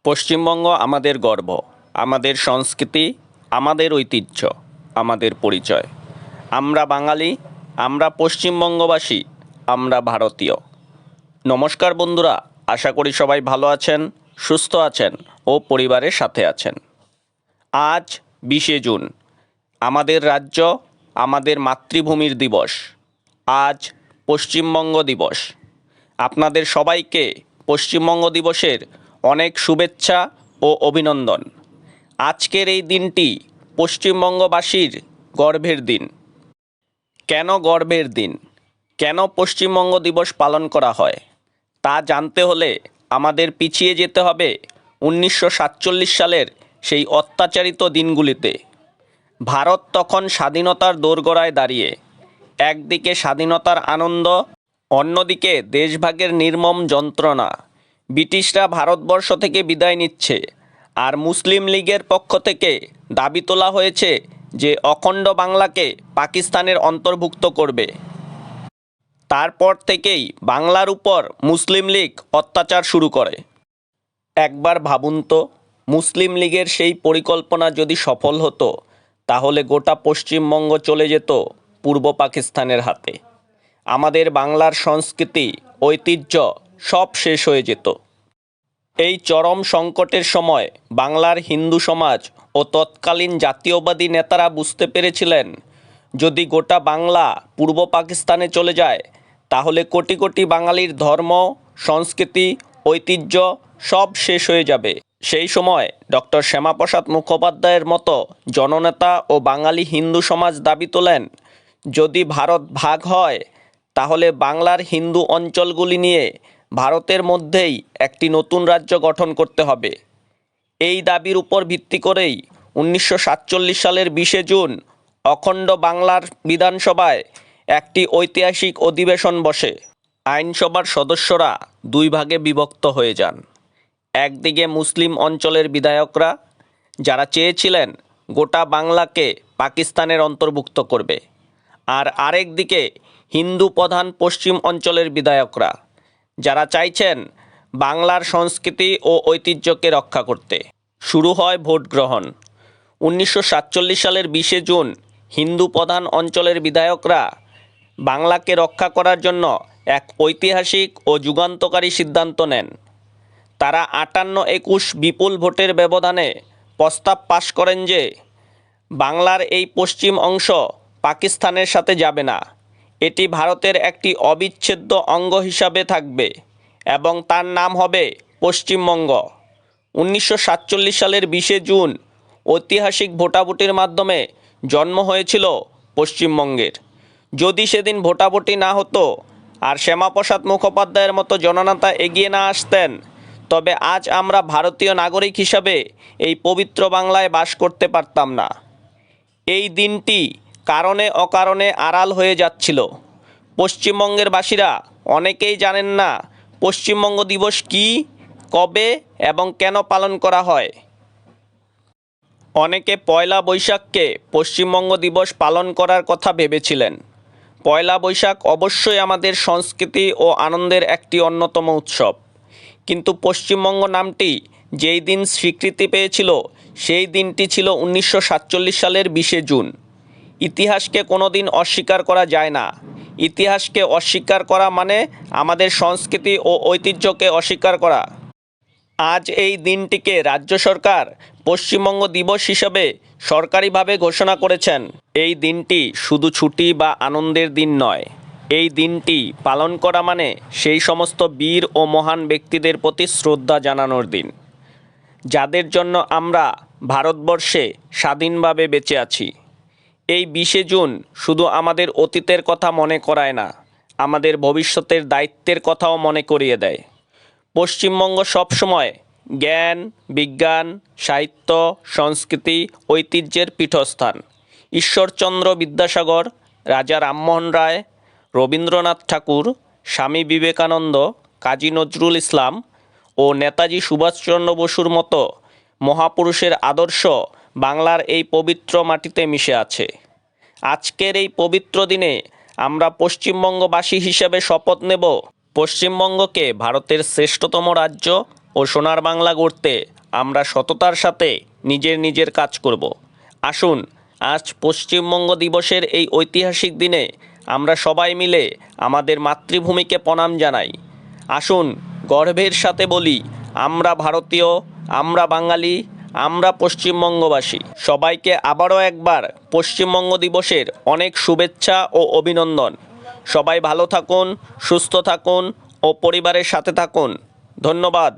পশ্চিমবঙ্গ আমাদের গর্ব, আমাদের সংস্কৃতি, আমাদের ঐতিহ্য, আমাদের পরিচয়। আমরা বাঙালি, আমরা পশ্চিমবঙ্গবাসী, আমরা ভারতীয়। নমস্কার বন্ধুরা, আশা করি সবাই ভালো আছেন, সুস্থ আছেন ও পরিবারের সাথে আছেন। আজ 20শে জুন, আমাদের রাজ্য, আমাদের মাতৃভূমির দিবস। আজ পশ্চিমবঙ্গ দিবস। আপনাদের সবাইকে পশ্চিমবঙ্গ দিবসের অনেক শুভেচ্ছা ও অভিনন্দন। আজকের এই দিনটি পশ্চিমবঙ্গবাসীর গর্বের দিন। কেন গর্বের দিন? কেন পশ্চিমবঙ্গ দিবস পালন করা হয় তা জানতে হলে আমাদের পিছিয়ে যেতে হবে 1947 সালের সেই অত্যাচারিত দিনগুলিতে। ভারত তখন স্বাধীনতার দোরগোড়ায় দাঁড়িয়ে, একদিকে স্বাধীনতার আনন্দ, অন্যদিকে দেশভাগের নির্মম যন্ত্রণা। ব্রিটিশরা ভারতবর্ষ থেকে বিদায় নিচ্ছে, আর মুসলিম লীগের পক্ষ থেকে দাবি তোলা হয়েছে যে অখণ্ড বাংলাকে পাকিস্তানের অন্তর্ভুক্ত করবে। তারপর থেকেই বাংলার উপর মুসলিম লীগ অত্যাচার শুরু করে। একবার ভাবুন তো, মুসলিম লীগের সেই পরিকল্পনা যদি সফল হতো, তাহলে গোটা পশ্চিমবঙ্গ চলে যেত পূর্ব পাকিস্তানের হাতে। আমাদের বাংলার সংস্কৃতি, ঐতিহ্য সব শেষ হয়ে যেত। এই চরম সংকটের সময় বাংলার হিন্দু সমাজ ও তৎকালীন জাতীয়বাদী নেতারা বুঝতে পেরেছিলেন, যদি গোটা বাংলা পূর্ব পাকিস্তানে চলে যায়, তাহলে কোটি কোটি বাঙালির ধর্ম, সংস্কৃতি, ঐতিহ্য সব শেষ হয়ে যাবে। সেই সময় ডক্টর শ্যামাপ্রসাদ মুখোপাধ্যায়ের মতো জননেতা ও বাঙালি হিন্দু সমাজ দাবি তোলেন, যদি ভারত ভাগ হয়, তাহলে বাংলার হিন্দু অঞ্চলগুলি নিয়ে ভারতের মধ্যেই একটি নতুন রাজ্য গঠন করতে হবে। এই দাবির উপর ভিত্তি করেই 1947 সালের 20শে জুন অখণ্ড বাংলার বিধানসভায় একটি ঐতিহাসিক অধিবেশন বসে। আইনসভার সদস্যরা দুই ভাগে বিভক্ত হয়ে যান। একদিকে মুসলিম অঞ্চলের বিধায়করা, যারা চেয়েছিলেন গোটা বাংলাকে পাকিস্তানের অন্তর্ভুক্ত করবে, আর আরেকদিকে হিন্দু প্রধান পশ্চিম অঞ্চলের বিধায়করা, যারা চাইছেন বাংলার সংস্কৃতি ও ঐতিহ্যকে রক্ষা করতে। শুরু হয় ভোট গ্রহণ। 1947 সালের 20শে জুন হিন্দু প্রধান অঞ্চলের বিধায়করা বাংলাকে রক্ষা করার জন্য এক ঐতিহাসিক ও যুগান্তকারী সিদ্ধান্ত নেন। তারা 58-21 বিপুল ভোটের ব্যবধানে প্রস্তাব পাশ করেন যে বাংলার এই পশ্চিম অংশ পাকিস্তানের সাথে যাবে না, এটি ভারতের একটি অবিচ্ছেদ্য অঙ্গ হিসাবে থাকবে এবং তার নাম হবে পশ্চিমবঙ্গ। 1947 সালের 20শে জুন ঐতিহাসিক ভোটাভুটির মাধ্যমে জন্ম হয়েছিল পশ্চিমবঙ্গের। যদি সেদিন ভোটাভুটি না হতো আর শ্যামাপ্রসাদ মুখোপাধ্যায়ের মতো জননেতা এগিয়ে না আসতেন, তবে আজ আমরা ভারতীয় নাগরিক হিসাবে এই পবিত্র বাংলায় বাস করতে পারতাম না। এই দিনটি কারণে অকারণে আড়াল হয়ে যাচ্ছিল। পশ্চিমবঙ্গের বাসীরা অনেকেই জানেন না পশ্চিমবঙ্গ দিবস কী, কবে এবং কেন পালন করা হয়। অনেকে পয়লা বৈশাখকে পশ্চিমবঙ্গ দিবস পালন করার কথা ভেবেছিলেন। পয়লা বৈশাখ অবশ্যই আমাদের সংস্কৃতি ও আনন্দের একটি অন্যতম উৎসব, কিন্তু পশ্চিমবঙ্গ নামটি যেই দিন স্বীকৃতি পেয়েছিল, সেই দিনটি ছিল 1947 সালের 20শে জুন। ইতিহাসকে কোনো দিন অস্বীকার করা যায় না। ইতিহাসকে অস্বীকার করা মানে আমাদের সংস্কৃতি ও ঐতিহ্যকে অস্বীকার করা। আজ এই দিনটিকে রাজ্য সরকার পশ্চিমবঙ্গ দিবস হিসাবে সরকারিভাবে ঘোষণা করেছেন। এই দিনটি শুধু ছুটি বা আনন্দের দিন নয়, এই দিনটি পালন করা মানে সেই সমস্ত বীর ও মহান ব্যক্তিদের প্রতি শ্রদ্ধা জানানোর দিন, যাদের জন্য আমরা ভারতবর্ষে স্বাধীনভাবে বেঁচে আছি। এই 20শে জুন শুধু আমাদের অতীতের কথা মনে করায় না, আমাদের ভবিষ্যতের দায়িত্বের কথাও মনে করিয়ে দেয়। পশ্চিমবঙ্গ সবসময় জ্ঞান, বিজ্ঞান, সাহিত্য, সংস্কৃতি, ঐতিহ্যের পীঠস্থান। ঈশ্বরচন্দ্র বিদ্যাসাগর, রাজা রামমোহন রায়, রবীন্দ্রনাথ ঠাকুর, স্বামী বিবেকানন্দ, কাজী নজরুল ইসলাম ও নেতাজি সুভাষচন্দ্র বসুর মতো মহাপুরুষের আদর্শ বাংলার এই পবিত্র মাটিতে মিশে আছে। আজকের এই পবিত্র দিনে আমরা পশ্চিমবঙ্গবাসী হিসেবে শপথ নেব পশ্চিমবঙ্গকে ভারতের শ্রেষ্ঠতম রাজ্য ও সোনার বাংলা গড়তে আমরা সততার সাথে নিজের কাজ করব। আসুন আজ পশ্চিমবঙ্গ দিবসের এই ঐতিহাসিক দিনে আমরা সবাই মিলে আমাদের মাতৃভূমিকে প্রণাম জানাই। আসুন গর্বের সাথে বলি, আমরা ভারতীয়, আমরা বাঙালি, আমরা পশ্চিমবঙ্গবাসী। সবাইকে আবারও একবার পশ্চিমবঙ্গ দিবসের অনেক শুভেচ্ছা ও অভিনন্দন। সবাই ভালো থাকুন, সুস্থ থাকুন ও পরিবারের সাথে থাকুন। ধন্যবাদ।